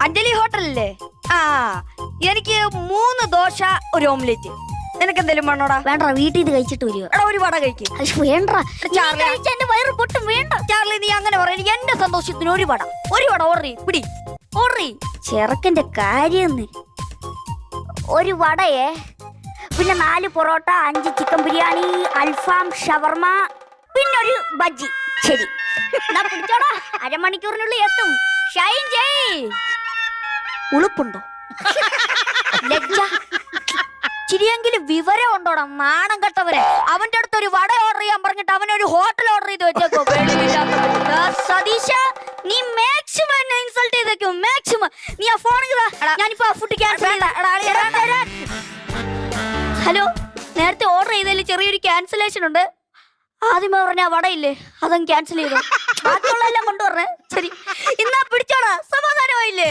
അഞ്ജലി ഹോട്ടലല്ലേ? ആ, എനിക്ക് 3 ദോശ, ഒരു ഓംലെറ്റ്. നിനക്ക് എന്തെങ്കിലും വേണോടാ? വേണ്ട, വീട്ടിൽ ഇത് കഴിച്ചിട്ട് വരിക. എടാ, ഒരു വട കഴിക്കും. വേണ്ട, ചാർലി, എന്റെ വയറ് പൊട്ടും. വേണ്ട ചാർലി, നീ അങ്ങനെ പറയരുത്. എന്റെ സന്തോഷത്തിന് ഒരു വട ഓർഡർ ചെയ്യ്. പിടി, ഓർഡർ ചെയ്യ്. ചെറുക്കന്റെ കാര്യം. ഒരു വടയേ, പിന്നെ 4 പൊറോട്ട, 5 ചിക്കൻ ബിരിയാണി, അൽഫാം, ഷവർമ, പിന്നെ ഒരു ബജ്ജി. ശരി, പിടിച്ചോടാ. അരമണിക്കൂറിനുള്ളിൽ എത്തും. ഷൈൻ ചെയ്. ഉളുപ്പുണ്ടോ? ലജ്ജ, ചിരിയെങ്കിലും വിവരം ഉണ്ടോടാ? നാണം കെട്ടവരെ. അവന്റെ അടുത്ത് ഒരു വട ഓർഡർ ചെയ്യാൻ പറഞ്ഞിട്ട് അവനൊരു ഹോട്ടൽ ഓർഡർ ചെയ്ത് വെച്ചേക്കോ. സതീശ, നീ മാക്സിമം എന്നെ ഇൻസൾട്ട് ചെയ്തേക്കോ. മാക്സിമം. നീ ആ ഫോൺ ഞാനിപ്പോ ഫുഡ് ക്യാൻസൽ. ഹലോ, നേരത്തെ ഓർഡർ ചെയ്തതിൽ ചെറിയൊരു ക്യാൻസലേഷൻ ഉണ്ട്. ആദ്യമേ പറഞ്ഞ വടയില്ലേ, അതങ്ങ് ക്യാൻസൽ ചെയ്തു. ബാക്കിയുള്ള എല്ലാം കൊണ്ടുവരണേ. ശരി, ഇന്നാ പിടിച്ചോടാ. സമാധാനമായില്ലേ?